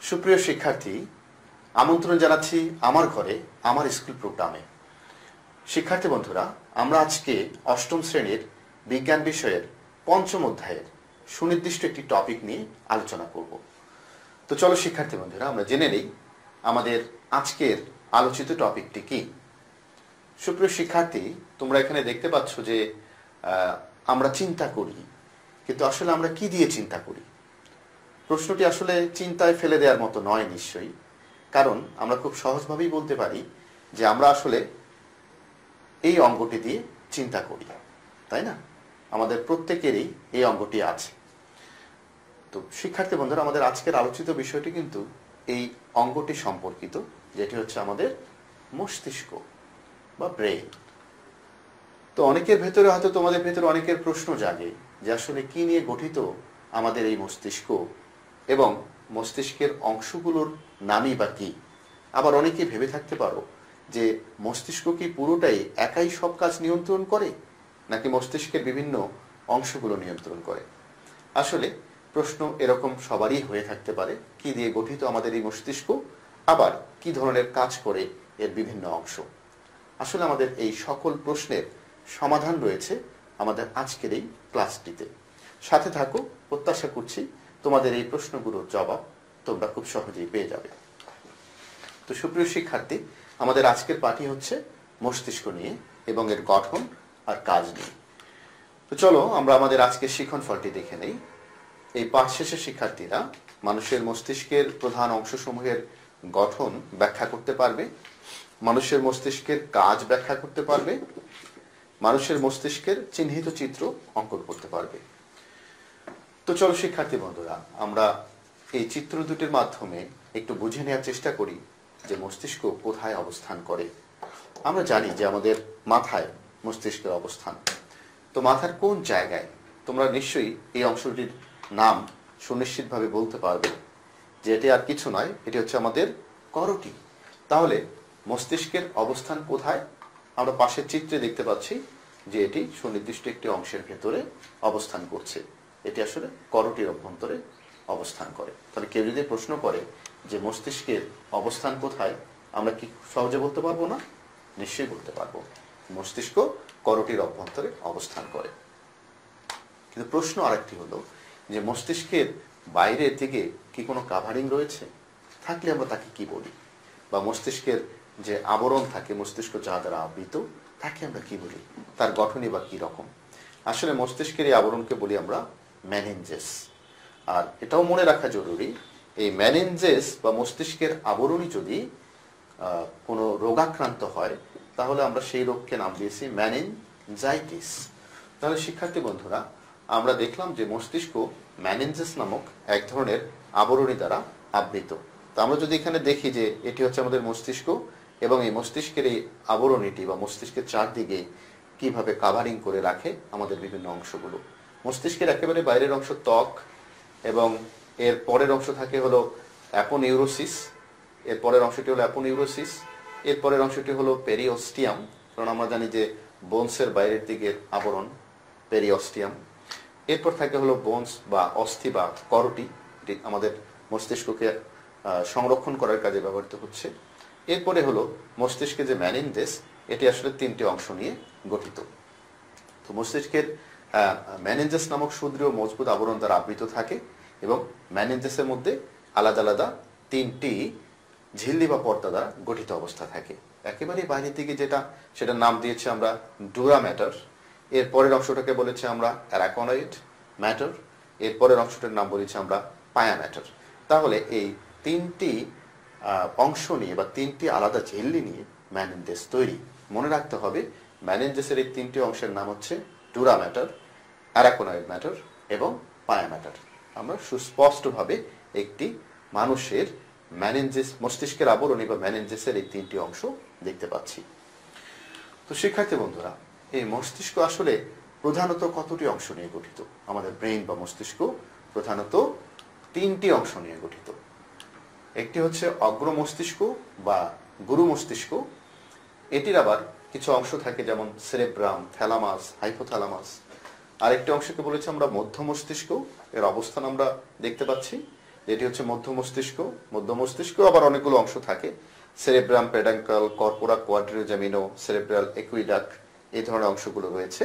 সুপ্রিয় শিক্ষার্থী, আমন্ত্রণ জানাচ্ছি আমার ঘরে আমার স্কুল প্রোগ্রামে। শিক্ষার্থী বন্ধুরা, আমরা আজকে অষ্টম শ্রেণীর বিজ্ঞান বিষয়ের পঞ্চম অধ্যায়ের সুনির্দিষ্ট একটি টপিক নিয়ে আলোচনা করব। তো চলো শিক্ষার্থী বন্ধুরা, আমরা জেনে নেই আমাদের আজকের আলোচিত টপিকটি কি। সুপ্রিয় শিক্ষার্থী, তোমরা এখানে দেখতে পাচ্ছ যে আমরা চিন্তা করি, কিন্তু আসলে আমরা কি দিয়ে চিন্তা করি? প্রশ্নটি আসলে চিন্তায় ফেলে দেওয়ার মতো নয় নিশ্চয়ই, কারণ আমরা খুব সহজভাবেই বলতে পারি যে আমরা আসলে এই অঙ্গটি দিয়ে চিন্তা করি, তাই না? আমাদের প্রত্যেকেরই এই অঙ্গটি আছে। তো শিক্ষার্থী বন্ধুরা, আমাদের আজকের আলোচিত বিষয়টি কিন্তু এই অঙ্গটি সম্পর্কিত, যেটি হচ্ছে আমাদের মস্তিষ্ক বা ব্রেন। তো অনেকের ভেতরে, হয়তো তোমাদের ভেতরে অনেকের প্রশ্ন জাগে যে আসলে কি নিয়ে গঠিত আমাদের এই মস্তিষ্ক এবং মস্তিষ্কের অংশগুলোর নামই বা কি। আবার অনেকে ভেবে থাকতে পারো যে মস্তিষ্ক কি পুরোটাই একাই সব কাজ নিয়ন্ত্রণ করে, নাকি মস্তিষ্কের বিভিন্ন অংশগুলো নিয়ন্ত্রণ করে। আসলে প্রশ্ন এরকম সবারই হয়ে থাকতে পারে, কি দিয়ে গঠিত আমাদের এই মস্তিষ্ক, আবার কি ধরনের কাজ করে এর বিভিন্ন অংশ। আসলে আমাদের এই সকল প্রশ্নের সমাধান রয়েছে আমাদের আজকের এই ক্লাসটিতে। সাথে থাকো, প্রত্যাশা করছি তোমাদের এই প্রশ্নগুলোর জবাব তোমরা খুব সহজেই পেয়ে যাবে। তো সুপ্রিয় শিক্ষার্থী, আমাদের আজকের পাঠই হচ্ছে মস্তিষ্ক নিয়ে এবং এর গঠন আর কাজ নিয়ে। তো চলো আমরা আমাদের আজকের শিখন ফলটি দেখে নেই। এই পাঠ শেষে শিক্ষার্থীরা মানুষের মস্তিষ্কের প্রধান অংশসমূহের গঠন ব্যাখ্যা করতে পারবে, মানুষের মস্তিষ্কের কাজ ব্যাখ্যা করতে পারবে, মানুষের মস্তিষ্কের চিহ্নিত চিত্র অঙ্কন করতে পারবে। তো চলো শিক্ষার্থী বন্ধুরা, আমরা এই চিত্র দুটির মাধ্যমে একটু বুঝে নেওয়ার চেষ্টা করি যে মস্তিষ্ক কোথায় অবস্থান করে। আমরা জানি যে আমাদের মাথায় মস্তিষ্কের অবস্থান। তো মাথার কোন জায়গায়? তোমরা নিশ্চয়ই এই অংশটির নাম সুনিশ্চিতভাবে বলতে পারবে যে এটি আর কিছু নয়, এটি হচ্ছে আমাদের করোটি। তাহলে মস্তিষ্কের অবস্থান কোথায়? আমরা পাশের চিত্রে দেখতে পাচ্ছি যে এটি সুনির্দিষ্ট একটি অংশের ভেতরে অবস্থান করছে। এটি আসলে করোটির অভ্যন্তরে অবস্থান করে। তাহলে কেউ যদি প্রশ্ন করে যে মস্তিষ্কের অবস্থান কোথায়, আমরা কি সহজে বলতে পারবো না? নিশ্চয়ই বলতে পারবো, মস্তিষ্ক করোটির অভ্যন্তরে অবস্থান করে। কিন্তু প্রশ্ন আরেকটি হলো যে মস্তিষ্কের বাইরের দিকে কি কোনো কাভারিং রয়েছে? থাকলে আমরা তাকে কি বলি? বা মস্তিষ্কের যে আবরণ থাকে, মস্তিষ্ক যা দ্বারা আবৃত, তাকে আমরা কি বলি? তার গঠনই বা কি রকম? আসলে মস্তিষ্কের এই আবরণকে বলি আমরা মেনিনজেস। আর এটাও মনে রাখা জরুরি, এই মেনিনজেস বা মস্তিষ্কের আবরণী যদি কোনো রোগাক্রান্ত হয়, তাহলে আমরা সেই রোগকে নাম দিয়েছি মেনিনজাইটিস। তাহলে শিক্ষার্থী বন্ধুরা, আমরা দেখলাম যে মস্তিষ্ক মেনিনজেস নামক এক ধরনের আবরণী দ্বারা আবৃত। তো আমরা যদি এখানে দেখি যে এটি হচ্ছে আমাদের মস্তিষ্ক, এবং এই মস্তিষ্কের এই আবরণীটি বা মস্তিষ্কের চারদিকে কিভাবে কাভারিং করে রাখে আমাদের বিভিন্ন অংশগুলো। মস্তিষ্কের একেবারে বাইরের অংশ ত্বক, এবং এর পরের অংশ থাকে হলো অ্যাপোনিউরোসিস, এর পরের অংশটি হলো অ্যাপোনিউরোসিস, এর পরের অংশটি হলো পেরিওস্টিয়াম, কারণ আমরা জানি যে বোনসের বাইরের দিকের আবরণ পেরিওস্টিয়াম। এরপর থাকে হলো বোনস বা অস্থি বা করোটি, এটি আমাদের মস্তিষ্ককে সংরক্ষণ করার কাজে ব্যবহৃত হচ্ছে। এরপরে হলো মস্তিষ্কে যে মেনিনজেস, এটি আসলে তিনটি অংশ নিয়ে গঠিত। তো মস্তিষ্কের মেনিনজেস নামক সুদৃঢ় মজবুত আবরণ দ্বারা আবৃত থাকে, এবং মেনিনজেসের মধ্যে আলাদা আলাদা তিনটি ঝিল্লি বা পর্দা দ্বারা গঠিত অবস্থা থাকে। একেবারে বাইরের দিকে যেটা, সেটার নাম দিয়েছি আমরা ডুরা ম্যাটার। এর পরের অংশটাকে বলেছি আমরা অ্যারাকনয়েড ম্যাটার। এর পরের অংশটার নাম বলেছি আমরা পায়া ম্যাটার। তাহলে এই তিনটি অংশ নিয়ে বা তিনটি আলাদা ঝিল্লি নিয়ে মেনেঞ্জেস তৈরি। মনে রাখতে হবে মেনেঞ্জেসের এই তিনটি অংশের নাম হচ্ছে ডুরা ম্যাটার, অ্যারাকনয়েড ম্যাটার এবং পায়া ম্যাটার। আমরা সুস্পষ্টভাবে একটি মানুষের মেনেঞ্জেস, মস্তিষ্কের আবরণী বা মেনেঞ্জেসের এই তিনটি অংশ দেখতে পাচ্ছি। তো শিক্ষার্থী বন্ধুরা, এই মস্তিষ্ক আসলে প্রধানত কতটি অংশ নিয়ে গঠিত? আমাদের ব্রেইন বা মস্তিষ্ক প্রধানত তিনটি অংশ নিয়ে গঠিত। একটি হচ্ছে অগ্র মস্তিষ্ক বা গুরু মস্তিষ্ক। এটির আবার কিছু অংশ থাকে যেমন সেরেব্রাম, থ্যালামাস, হাইপোথ্যালামাস। আরেকটি অংশকে বলেছি আমরা মধ্য মস্তিষ্ক। এর অবস্থান আমরা দেখতে পাচ্ছি, এটি হচ্ছে মধ্য মস্তিষ্ক। মধ্য মস্তিষ্ক আবার অনেকগুলো অংশ থাকে, সেরেব্রাম, পেডাঙ্কাল, কর্পোরা কোয়াড্রিজামিনো, সেরেব্রাল একুইডাক, এই ধরনের অংশগুলো রয়েছে।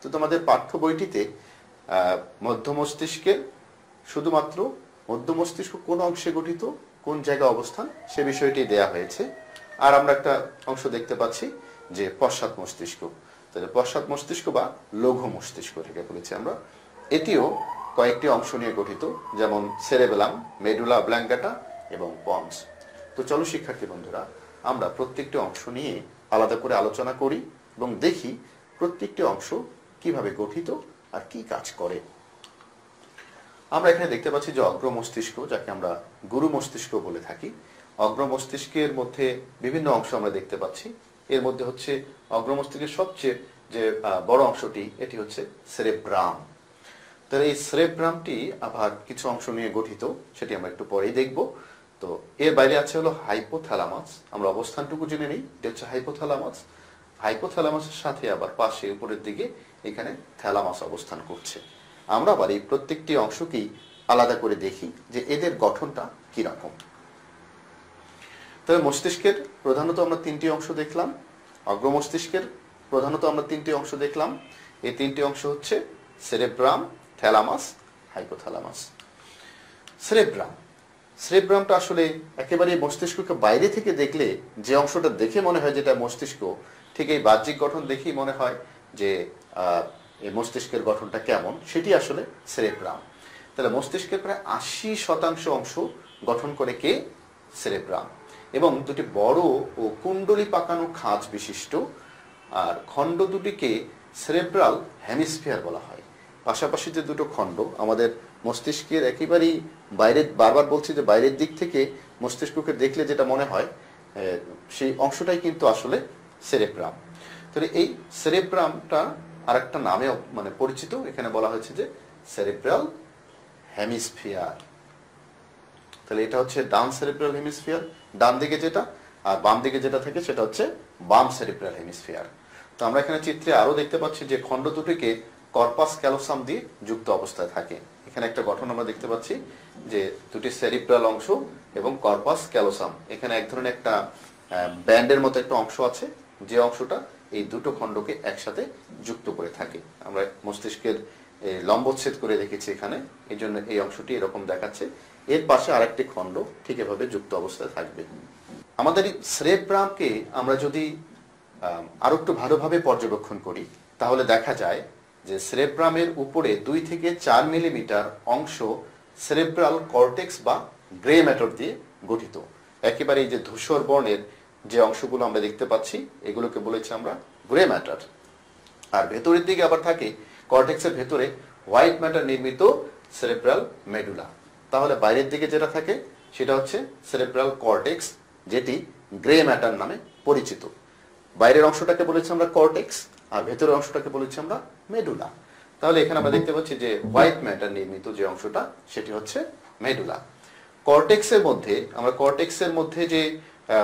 তো তোমাদের পাঠ্য বইটিতে মধ্য মস্তিষ্কের শুধুমাত্র মধ্য মস্তিষ্ক কোন অংশে গঠিত, কোন জায়গায় অবস্থান, সে বিষয়টি দেয়া হয়েছে। আর আমরা একটা অংশ দেখতে পাচ্ছি যে পশ্চাৎ মস্তিষ্ক। তাহলে পশ্চাৎ মস্তিষ্ক বা লঘু মস্তিষ্ক থেকে বলেছি আমরা, এটিও কয়েকটি অংশ নিয়ে গঠিত, যেমন সেরেবেলাম, মেডুলা অবল্যাঙ্গাটা এবং পন্স। তো চলো শিক্ষার্থী বন্ধুরা, আমরা প্রত্যেকটি অংশ নিয়ে আলাদা করে আলোচনা করি এবং দেখি প্রত্যেকটি অংশ কিভাবে গঠিত আর কি কাজ করে। আমরা এখানে দেখতে পাচ্ছি যে অগ্র মস্তিষ্ক, যাকে আমরা গুরু মস্তিষ্ক বলে থাকি। অগ্র মস্তিষ্কের মধ্যে বিভিন্ন অংশ আমরা দেখতে পাচ্ছি। এর মধ্যে হচ্ছে অগ্র মস্তিষ্কের সবচেয়ে যে বড় অংশটি, এটি হচ্ছে সেরেব্রাম। তাহলে এই সেরেব্রামটি আবার কিছু অংশ নিয়ে গঠিত, সেটি আমরা একটু পরেই দেখব। তো এর বাইরে আছে হলো হাইপোথ্যালামাস। আমরা অবস্থানটুকু জেনে নিই, এটা হচ্ছে হাইপোথ্যালামাস। হাইপোথ্যালামাসের সাথে আবার পাশে উপরের দিকে এখানে থ্যালামাস অবস্থান করছে। আমরা আবার এই প্রত্যেকটি অংশকেই আলাদা করে দেখি যে এদের গঠনটা কিরকম। তবে মস্তিষ্কের প্রধানত আমরা তিনটি অংশ দেখলাম। অগ্র মস্তিষ্কের প্রধানত আমরা তিনটি অংশ দেখলাম। এই তিনটি অংশ হচ্ছে সেরেব্রাম, থ্যালামাস, হাইপোথ্যালামাস। সেরেব্রামটা আসলে একেবারে মস্তিষ্ককে বাইরে থেকে দেখলে যে অংশটা দেখে মনে হয় যেটা মস্তিষ্ক, ঠিক এই বাহ্যিক গঠন দেখেই মনে হয় যে এই মস্তিষ্কের গঠনটা কেমন, সেটি আসলে সেরেব্রাম। তাহলে মস্তিষ্কের প্রায় 80% অংশ গঠন করে কে? সেরেব্রাম। এবং দুটি বড় ও কুণ্ডলী পাকানো খাঁজ বিশিষ্ট আর খণ্ড দুটিকে সেরেব্রাল হেমিস্ফিয়ার বলা হয়। পাশাপাশি যে দুটো খণ্ড আমাদের মস্তিষ্কের একেবারেই বাইরের, বারবার বলছি যে বাইরের দিক থেকে মস্তিষ্ককে দেখলে যেটা মনে হয় সেই অংশটাই কিন্তু আসলে সেরেব্রাম। তাহলে এই সেরেব্রামটা আরেকটা নামে মানে পরিচিত, এখানে বলা হয়েছে যে সেরেব্রাল হেমিস্ফিয়ার। তাহলে এটা হচ্ছে ডান সেরেব্রাল হেমিস্ফিয়ার, ডান দিকে যেটা, আর বাম দিকে যেটা থাকে সেটা হচ্ছে বাম সেরেব্রাল হেমিস্ফিয়ার। তো আমরা এখানে চিত্রে আরো দেখতে পাচ্ছি যে খণ্ড দুটিকে কর্পাস ক্যালোসাম দিয়ে যুক্ত অবস্থায় থাকে। এখানে একটা গঠন আমরা দেখতে পাচ্ছি যে দুটি সেরিব্রাল অংশ এবং কর্পাস ক্যালোসাম, এখানে এক ধরনের একটা ব্যান্ডের মতো একটা অংশ আছে, যে অংশটা এই দুটো খণ্ডকে একসাথে যুক্ত করে থাকে। আমরা মস্তিষ্কের লম্বচ্ছেদ করে দেখেছি এখানে, এই জন্য এই অংশটি এরকম দেখাচ্ছে। এর পাশে আরেকটি খণ্ড ঠিক এভাবে যুক্ত অবস্থায় থাকবে। আমাদের এই সেরেব্রামকে আমরা যদি আরো একটু ভালোভাবে পর্যবেক্ষণ করি, তাহলে দেখা যায় যে সেরেব্রামের উপরে 2 থেকে 4 মিলিমিটার অংশ সেরেব্রাল কর্টেক্স বা গ্রে ম্যাটার দিয়ে গঠিত। একেবারে এই যে ধূসর বর্ণের যে অংশগুলো আমরা দেখতে পাচ্ছি, এগুলোকে বলেছি আমরা গ্রে ম্যাটার। আর ভেতরের দিকে আবার থাকে কর্টেক্সের ভেতরে হোয়াইট ম্যাটার নির্মিত সেরেব্রাল মেডুলা। তাহলে বাইরের দিকে যেটা থাকে সেটা হচ্ছে সেরেব্রাল কর্টেক্স, যেটি গ্রে ম্যাটার নামে পরিচিত। বাইরের অংশটাকে বলেছি আমরা কর্টেক্স, আর ভেতরের অংশটাকে বলেছি আমরা মেডুলা। তাহলে এখানে আমরা দেখতে পাচ্ছি যে হোয়াইট ম্যাটার নির্মিত যে অংশটা সেটি হচ্ছে মেডুলা। কর্টেক্সের মধ্যে আমরা কর্টেক্সের মধ্যে যে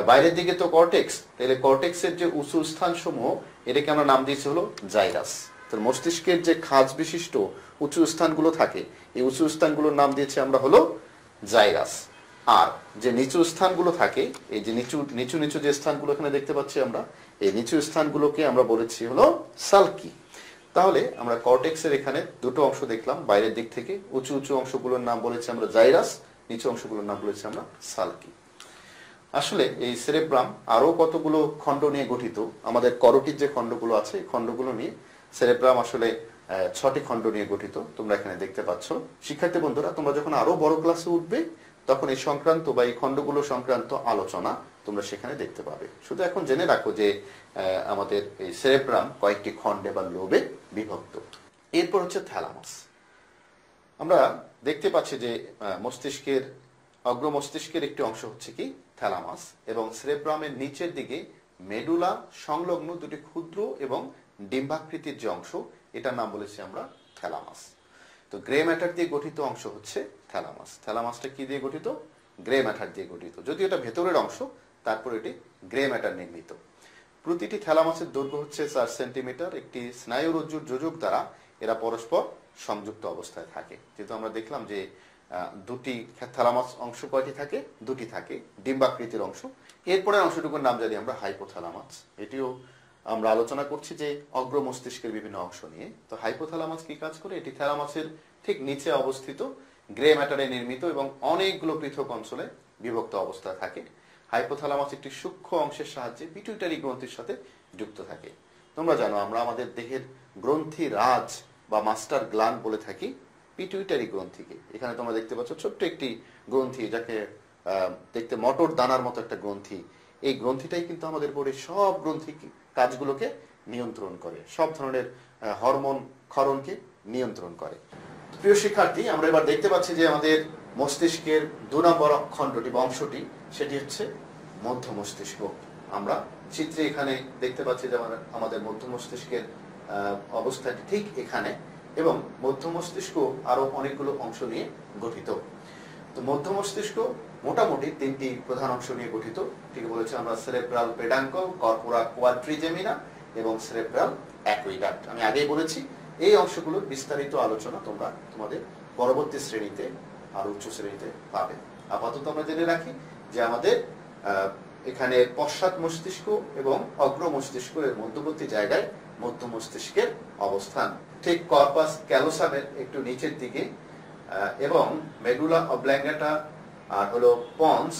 বাইরের দিকে তো কর্টেক্স, তাহলে কর্টেক্সের যে উঁচু স্থান সমূহ এটাকে আমরা নাম দিয়েছি হলো জাইরাস। তো মস্তিষ্কের যে খাঁজ বিশিষ্ট উঁচু স্থানগুলো থাকে, এই উঁচু স্থানগুলোর নাম দিয়েছি আমরা হলো জাইরাস। আর যে নিচু স্থানগুলো থাকে, এই যে নিচু নিচু নিচু যে স্থানগুলো এখানে দেখতে পাচ্ছি আমরা, এই নিচু স্থানগুলোকে আমরা বলেছি হলো সালকি। তাহলে আমরা কর্টেক্সের এখানে দুটো অংশ দেখলাম বাইরের দিক থেকে, উঁচু উঁচু অংশগুলোর নাম বলেছি আমরা জাইরাস, নিচু অংশগুলোর নাম বলেছি আমরা সালকি। আসলে এই সেরেব্রাম আরো কতগুলো খণ্ড নিয়ে গঠিত। আমাদের করোটির যে খণ্ডগুলো আছে এই খণ্ডগুলো নিয়ে সেরেব্রাম আসলে 6টি খণ্ড নিয়ে গঠিত, তোমরা এখানে দেখতে পাচ্ছ। শিক্ষার্থী বন্ধুরা, তোমরা যখন আরো বড় ক্লাসে উঠবে তখন এই সংক্রান্ত বা এই খণ্ডগুলো সংক্রান্ত আলোচনা তোমরা সেখানে দেখতে পাবে। শুধু এখন জেনে রাখো যে আমাদের এই সেরেব্রাম কয়েকটি খণ্ডে বা লোবে বিভক্ত। এরপর হচ্ছে থ্যালামাস। আমরা দেখতে পাচ্ছি যে মস্তিষ্কের অগ্র মস্তিষ্কের একটি অংশ হচ্ছে কি থ্যালামাস, এবং সেরেব্রামের নিচের দিকে মেডুলা সংলগ্ন দুটি ক্ষুদ্র এবং ডিম্বাকৃতির যে অংশ, এটার নাম বলেছি আমরা থ্যালামাস। তো গ্রে ম্যাটার দিয়ে গঠিত অংশ হচ্ছে থ্যালামাস। থ্যালামাসটা কি দিয়ে গঠিত? গ্রে ম্যাটার দিয়ে গঠিত। যদিও এটা ভেতরের অংশ, তারপর এটি গ্রে ম্যাটার নির্মিত। প্রতিটি থ্যালামাসের দৈর্ঘ্য হচ্ছে 4 সেন্টিমিটার। একটি স্নায়ুরজ্জুর যোজক দ্বারা এরা পরস্পর সংযুক্ত অবস্থায় থাকে। যেহেতু আমরা দেখলাম যে দুটি থ্যালামাস অংশ কয়টি থাকে? দুটি থাকে, ডিম্বাকৃতির অংশ। এরপরে অংশটুকুর নাম জানি আমরা হাইপোথ্যালামাস। এটিও আমরা আলোচনা করছি যে অগ্র মস্তিষ্কের বিভিন্ন অংশ নিয়ে। তো হাইপোথ্যালামাস কি কাজ করে? এটি থ্যালামাসের ঠিক নিচে অবস্থিত, গ্রে ম্যাটারে নির্মিত এবং অনেকগুলো পৃথক অঞ্চলে বিভক্ত অবস্থায় থাকে। হাইপোথ্যালামাস একটি সূক্ষ্ম অংশের সাহায্যে পিটুইটারি গ্রন্থির সাথে যুক্ত থাকে। তোমরা জানো আমরা আমাদের দেহের গ্রন্থি রাজ বা মাস্টার গ্ল্যান্ড বলে থাকি পিটুইটারি গ্রন্থিকে। এখানে তোমরা দেখতে পাচ্ছ ছোট্ট একটি গ্রন্থি, যাকে দেখতে মটর দানার মতো একটা গ্রন্থি। এই গ্রন্থিটাই কিন্তু আমাদের বডির সব গ্রন্থি কাজগুলোকে নিয়ন্ত্রণ করে, সব ধরনের হরমোন ক্ষরণকে নিয়ন্ত্রণ করে। প্রিয় শিক্ষার্থী, আমরা এবার দেখতে পাচ্ছি যে আমাদের মস্তিষ্কের 2 নম্বর খণ্ডটি বা অংশটি, সেটি হচ্ছে মধ্য মস্তিষ্ক। আমরা চিত্রে এখানে দেখতে পাচ্ছি যে আমাদের মধ্য মস্তিষ্কের অবস্থাটি ঠিক এখানে, এবং মধ্য মস্তিষ্ক আরো অনেকগুলো অংশ নিয়ে গঠিত। তো মধ্য মস্তিষ্ক মোটামুটি 3টি প্রধান অংশ নিয়ে গঠিত। ঠিক বলেছি আমরা, সেরেব্রাল পেডাঙ্কল, কর্পোরা কোয়াড্রিজেমিনা এবং সেরেব্রাল অ্যাকুইডাক্ট। আমি আগেই বলেছি এই অংশগুলোর বিস্তারিত আলোচনা তোমরা তোমাদের পরবর্তী শ্রেণীতে আর উচ্চ শ্রেণীতে পাবে। আপাতত আমরা জেনে রাখি যে আমাদের এখানে পশ্চাৎ মস্তিষ্ক এবং অগ্র মস্তিষ্ক এর মধ্যবর্তী জায়গায় মধ্য মস্তিষ্কের অবস্থান, ঠিক কর্পাস ক্যালোসামের একটু নিচের দিকে, এবং মেডুলা অবল্যাঙ্গাটা আর হলো পন্স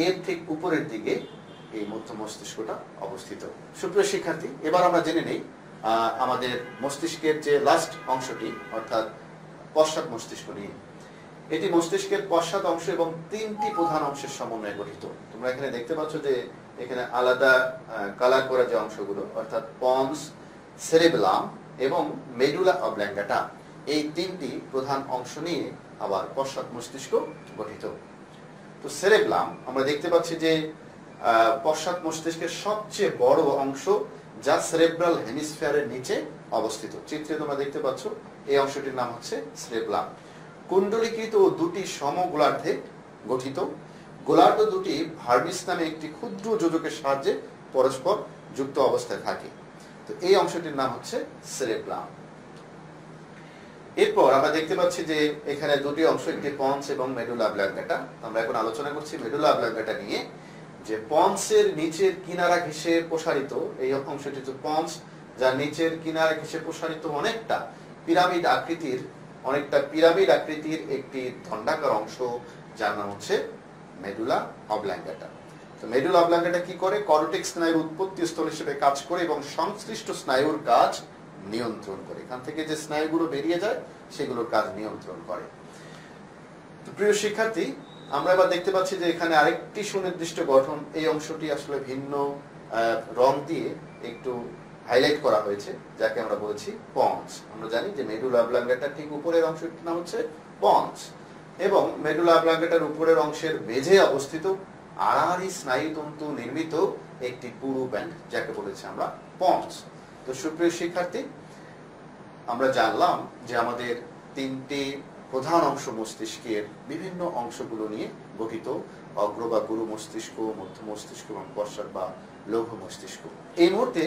এর ঠিক উপরের দিকে এই মধ্য মস্তিষ্কটা অবস্থিত। সুপ্রিয় শিক্ষার্থী, এবার আমরা জেনে নেই আমাদের মস্তিষ্কের যে লাস্ট অংশটি অর্থাৎ পশ্চাৎ মস্তিষ্ক নিয়ে। এটি মস্তিষ্কের পশ্চাৎ অংশ এবং 3টি প্রধান অংশের সমন্বয়ে গঠিত। তোমরা এখানে দেখতে পাচ্ছ যে এখানে আলাদা কালার করা যে অংশগুলো অর্থাৎ পন্স, সেরেবেলাম এবং মেডুলা অবল্যাঙ্গাটা, এই 3টি প্রধান অংশ নিয়ে আবার পশ্চাৎ মস্তিষ্ক গঠিত। তো সেরেবেলাম আমরা দেখতে পাচ্ছি যে পশ্চাৎ মস্তিষ্কের সবচেয়ে বড় অংশ, যা সেরেব্রাল হেমিস্ফিয়ারের নিচে অবস্থিত। চিত্রে তোমরা দেখতে পাচ্ছ এই অংশটির নাম হচ্ছে সেরেবেলাম। কুণ্ডলীকৃত 2টি সমগোলার্ধে গঠিত। গোলার্ধ দুটি ভার্মিস নামে একটি ক্ষুদ্র যোজকের সাহায্যে পরস্পর যুক্ত অবস্থায় থাকে। তো এই অংশটির নাম হচ্ছে সেরেবেলাম। এরপর আমরা দেখতে পাচ্ছি যে এখানে 2টি অংশ, একটি পন্স এবং মেডুলা অবল্যাঙ্গাটা। আমরা এখন আলোচনা করছি মেডুলা অবল্যাঙ্গাটা নিয়ে, যে পন্সের নিচের কিনারা ঘেঁষে প্রসারিত এই অংশটি হচ্ছে পন্স, যার নিচের কিনারা ঘেঁষে প্রসারিত অনেকটা পিরামিড আকৃতির একটি দণ্ডাকার অংশ, যার নাম হচ্ছে মেডুলা অবল্যাঙ্গাটা। তো মেডুলা অবল্যাঙ্গাটা কি করে? করোটিক স্নায়ুর উৎপত্তি স্থল হিসেবে কাজ করে এবং সংশ্লিষ্ট স্নায়ুর কাজ নিয়ন্ত্রণ করে। এখান থেকে যে স্নায়ুগুলো বেরিয়ে যায় সেগুলোর কাজ নিয়ন্ত্রণ করে। তো প্রিয় শিক্ষার্থী, আমরা এবার দেখতে পাচ্ছি যে এখানে আরেকটি সুনির্দিষ্ট গঠন, এই অংশটি আসলে ভিন্ন রং দিয়ে একটু হাইলাইট করা হয়েছে, যাকে আমরা বলছি পন্স। আমরা জানি যে মেডুলা অবল্যাঙ্গাটা ঠিক উপরের অংশটির নাম হচ্ছে পন্স, এবং মেডুলা অবল্যাঙ্গাটার উপরের অংশের বেজে অবস্থিত আড়াআড়ি স্নায়ুতন্তু নির্মিত একটি পুরু ব্যান্ড, যাকে বলেছি আমরা পন্স। তো সুপ্রিয় শিক্ষার্থী, আমরা জানলাম যে আমাদের 3টি প্রধান অংশ মস্তিষ্কের বিভিন্ন অংশগুলো নিয়ে গঠিত, অগ্র বা গুরু মস্তিষ্ক, মধ্য মস্তিষ্ক এবং পশ্চাৎ বা লঘু মস্তিষ্ক। এই মুহূর্তে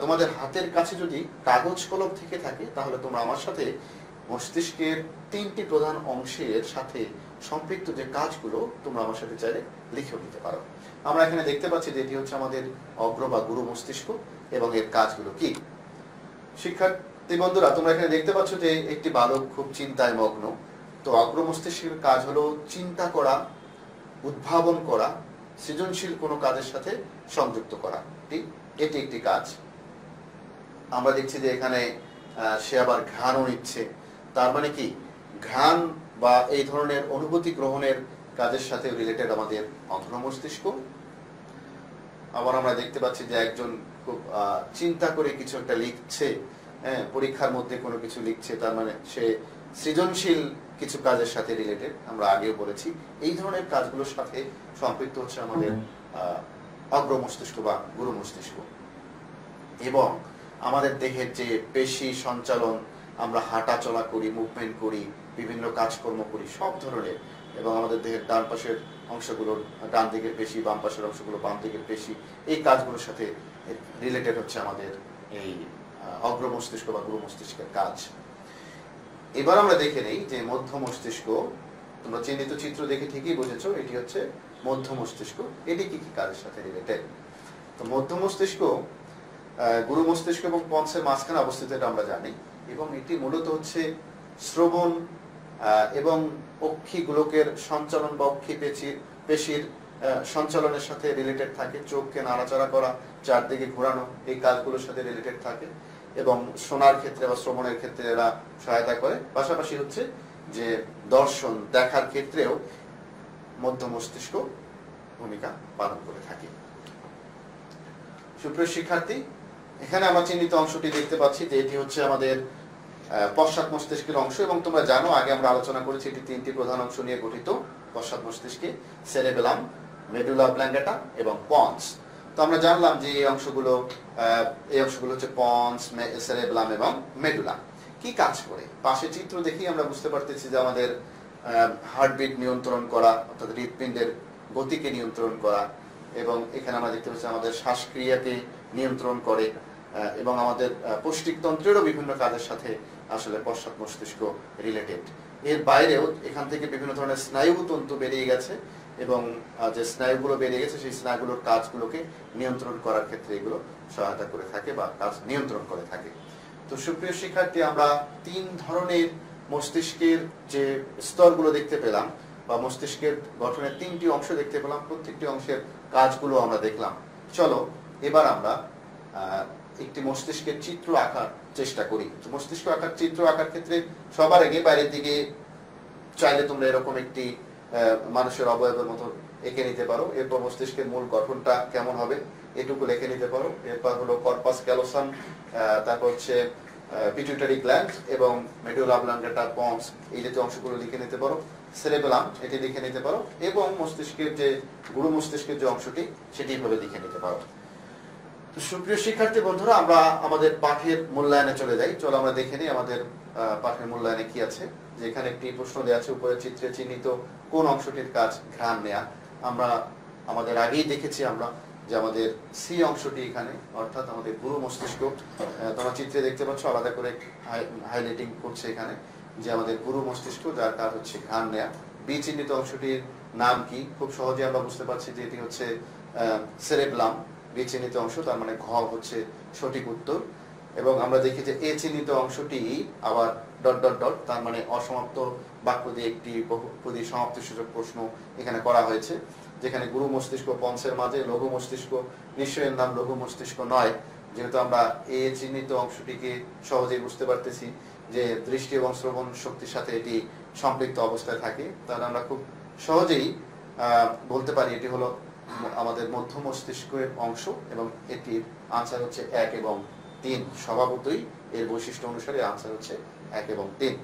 তোমাদের হাতের কাছে যদি কাগজ কলম থেকে থাকে তাহলে তোমরা আমার সাথে মস্তিষ্কের 3টি প্রধান অংশের সাথে সম্পৃক্ত যে কাজগুলো তোমরা আমার সাথে চাইলে লিখেও নিতে পারো। আমরা এখানে দেখতে পাচ্ছি যে এটি হচ্ছে আমাদের অগ্র বা গুরু মস্তিষ্ক এবং এর কাজগুলো কি। শিক্ষার্থী বন্ধুরা, তোমরা এখানে দেখতে পাচ্ছ যে একটি বালক খুব চিন্তায় মগ্ন। তো অগ্র মস্তিষ্কের কাজ হলো চিন্তা করা, উদ্ভাবন করা, সৃজনশীল কোনো কাজের সাথে সংযুক্ত করা, এটি একটি কাজ। আমরা দেখছি যে এখানে সে আবার ঘ্রাণও নিচ্ছে, তার মানে কি ঘ্রাণ বা এই ধরনের অনুভূতি গ্রহণের কাজের সাথে রিলেটেড আমাদের অন্ধ মস্তিষ্ক। আবার আমরা দেখতে পাচ্ছি যে একজন খুব চিন্তা করে কিছু একটা লিখছে, পরীক্ষার মধ্যে কোনো কিছু লিখছে, তার মানে সে সৃজনশীল কিছু কাজের সাথে রিলেটেড। আমরা আগেও বলেছি এই ধরনের কাজগুলোর সাথে সম্পৃক্ত হচ্ছে আমাদের অগ্র মস্তিষ্ক বা গুরু মস্তিষ্ক। এবং আমাদের দেহের যে পেশি সঞ্চালন, আমরা হাঁটা চলা করি, মুভমেন্ট করি, বিভিন্ন কাজকর্ম করি সব ধরনের, এবং আমাদের দেহের ডান পাশের অংশগুলো ডান দিকের পেশি, বাম পাশের অংশগুলো বাম দিকের পেশি, এই কাজগুলোর সাথে রিলেটেড হচ্ছে আমাদের এই অগ্র মস্তিষ্ক বা গুরু মস্তিষ্কের কাজ। এবার আমরা দেখে নেই যে মধ্য মস্তিষ্ক, তোমরা চিহ্নিত চিত্র দেখে ঠিকই বুঝেছো এটি হচ্ছে মধ্য মস্তিষ্ক। এটি কি কি কাজের সাথে রিলেটেড? তো মধ্য মস্তিষ্ক গুরু মস্তিষ্ক এবং পঞ্চের মাঝখানে অবস্থিত, এটা আমরা জানি, এবং এটি মূলত হচ্ছে শ্রবণ এবং অক্ষি গোলকের সঞ্চালন বা অক্ষি পেশির সঞ্চালনের সাথে রিলেটেড থাকে। চোখকে নাড়াচাড়া করা, চারদিকে ঘোরানো, এই কাজগুলোর সাথে রিলেটেড থাকে, এবং শোনার ক্ষেত্রে বা শ্রবণের ক্ষেত্রে এরা সহায়তা করে। পাশাপাশি হচ্ছে যে দর্শন দেখার ক্ষেত্রেও মধ্য মস্তিষ্ক ভূমিকা পালন করে থাকে। সুপ্রিয় শিক্ষার্থী, এখানে আমরা চিহ্নিত অংশটি দেখতে পাচ্ছি যে এটি হচ্ছে আমাদের পশ্চাৎ মস্তিষ্কের অংশ, এবং তোমরা জানো আগে আমরা আলোচনা করেছি এটি তিনটি প্রধান অংশ নিয়ে গঠিত পশ্চাৎ মস্তিষ্কে: সেরেবেলাম, মেডুলা অবল্যাঙ্গাটা এবং পন্স। তো আমরা জানলাম যে এই অংশগুলো হচ্ছে পন্স, সেরেবেলাম এবং মেডুলা। কি কাজ করে পাশে চিত্র দেখেই আমরা বুঝতে পারতেছি যে আমাদের হার্টবিট নিয়ন্ত্রণ করা, অর্থাৎ হৃৎপিণ্ডের গতিকে নিয়ন্ত্রণ করা, এবং এখানে আমরা দেখতে পাচ্ছি আমাদের শ্বাসক্রিয়াকে নিয়ন্ত্রণ করে, এবং আমাদের পৌষ্টিকতন্ত্রেরও বিভিন্ন কাজের সাথে আসলে পশ্চাৎ মস্তিষ্ক রিলেটেড। এর বাইরেও এখান থেকে বিভিন্ন ধরনের স্নায়ুতন্ত্র বেরিয়ে গেছে, এবং যে স্নায়ুগুলো বেরিয়ে গেছে সেই স্নায়ুগুলোর কাজগুলোকে নিয়ন্ত্রণ করার ক্ষেত্রে এগুলো সহায়তা করে থাকে বা কাজ নিয়ন্ত্রণ করে থাকে। তো সুপ্রিয় শিক্ষার্থী, আমরা তিন ধরনের মস্তিষ্কের যে স্তরগুলো দেখতে পেলাম, বা মস্তিষ্কের গঠনের তিনটি অংশ দেখতে পেলাম, প্রত্যেকটি অংশের কাজগুলো আমরা দেখলাম। চলো এবার আমরা একটি মস্তিষ্কের চিত্র আঁকার চেষ্টা করি। তো মস্তিষ্ক আঁকার চিত্র আঁকার ক্ষেত্রে সবার আগে বাইরের দিকে চাইলে তোমরা এরকম একটি মানুষের অবয়বের মতো এঁকে নিতে পারো। এরপর মস্তিষ্কের মূল গঠনটা কেমন হবে এটুকু লিখে নিতে পারো। এরপর হলো কর্পাস ক্যালোসাম, তারপর হচ্ছে পিটুইটারি গ্ল্যান্ড এবং মেডুলা অবল্যাঙ্গাটা, পন্স, এই জাতীয় অংশগুলো লিখে নিতে পারো। সেরেবেলাম এটি লিখে নিতে পারো, এবং মস্তিষ্কের যে গুরু মস্তিষ্কের যে অংশটি সেটি এইভাবে লিখে নিতে পারো। সুপ্রিয় শিক্ষার্থী বন্ধুরা, আমরা আমাদের পাঠের মূল্যায়নে চলে যাই। চলো আমরা দেখে নিই আমাদের পাঠের মূল্যায়নে কি আছে। যেখানে একটি প্রশ্ন দেওয়া আছে, উপরের চিত্রে চিহ্নিত কোন অংশটির কাজ ঘ্রাণ নেয়া। আমরা আমাদের আগেই দেখেছি আমরা যে আমাদের সি অংশটি এখানে, অর্থাৎ আমাদের গুরু মস্তিষ্ক, তোমরা চিত্রে দেখতে পাচ্ছ আলাদা করে হাইলাইটিং করছে এখানে, যে আমাদের গুরু মস্তিষ্ক যার কাজ হচ্ছে ঘ্রাণ নেয়া। বি চিহ্নিত অংশটির নাম কি? খুব সহজে আমরা বুঝতে পারছি যে এটি হচ্ছে সেরেবেলাম, বি চিহ্নিত অংশ, তার মানে ঘ হচ্ছে সঠিক উত্তর। এবং আমরা দেখি যে এ চিহ্নিত অংশটি আবার ডট ডট ডট, তার মানে অসমাপ্ত বাক্য দিয়ে একটি বহুপদী সমাপ্তিসূচক প্রশ্ন এখানে করা হয়েছে, যেখানে গুরু মস্তিষ্ক পঞ্চের মাঝে লঘু মস্তিষ্ক, নিশ্চয়ই নাম লঘু মস্তিষ্ক নয়, যেহেতু আমরা এ চিহ্নিত অংশটিকে সহজেই বুঝতে পারতেছি যে দৃষ্টি এবং শ্রবণ শক্তির সাথে এটি সম্পৃক্ত অবস্থায় থাকে, তাহলে আমরা খুব সহজেই বলতে পারি এটি হলো আমাদের মধ্য মস্তিষ্কের অংশ, এবং এটির আনসার হচ্ছে 1 এবং 3। স্বভাবতই এর বৈশিষ্ট্য অনুসারে আনসার হচ্ছে 1 এবং 3।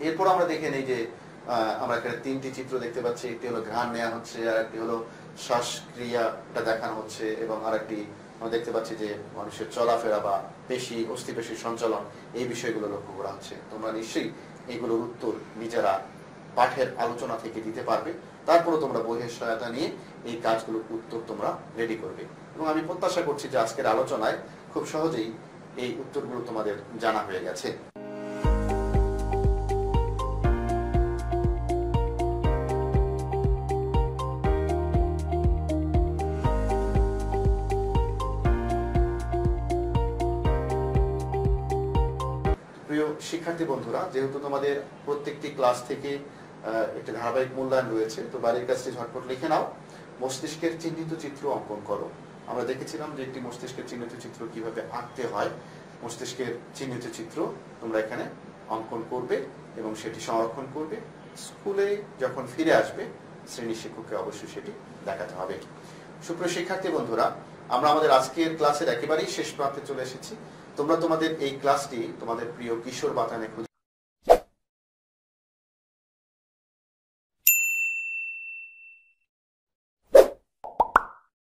এরপর আমরা দেখে নেই যে আমরা এখানে তিনটি চিত্র দেখতে পাচ্ছি। একটি হলো ঘ্রাণ নেওয়া হচ্ছে, আর একটি হলো শ্বাসক্রিয়াটা দেখানো হচ্ছে, এবং আরেকটি আমরা দেখতে পাচ্ছি যে মানুষের চলাফেরা বা পেশি, অস্থি পেশির সঞ্চালন, এই বিষয়গুলো লক্ষ্য করা হচ্ছে। তোমরা নিশ্চয়ই এইগুলোর উত্তর নিজেরা পাঠের আলোচনা থেকে দিতে পারবে। তারপরে তোমরা বইয়ের সহায়তা নিয়ে এই কাজগুলোর উত্তর তোমরা রেডি করবে, এবং আমি প্রত্যাশা করছি যে আজকের আলোচনায় খুব সহজেই এই উত্তরগুলো তোমাদের জানা হয়ে গেছে। শিক্ষার্থী বন্ধুরা, যেহেতু তোমাদের প্রত্যেকটি ক্লাস থেকে একটা ধারাবাহিক মূল্যায়ন রয়েছে, তো বাড়ির কাজটি ঝটপট লিখে নাও। মস্তিষ্কের চিহ্নিত চিত্র অঙ্কন করো। আমরা দেখেছিলাম যে একটি মস্তিষ্কের চিহ্নিত চিত্র কিভাবে আঁকতে হয়। মস্তিষ্কের চিহ্নিত চিত্র তোমরা এখানে অঙ্কন করবে এবং সেটি সংরক্ষণ করবে। স্কুলে যখন ফিরে আসবে শ্রেণী শিক্ষককে অবশ্যই সেটি দেখাতে হবে। সুপ্রিয় শিক্ষার্থী বন্ধুরা, আমরা আমাদের আজকের ক্লাসের একেবারেই শেষ প্রান্তে চলে এসেছি। তোমরা তোমাদের এই ক্লাসটি তোমাদের প্রিয় কিশোর বাতানে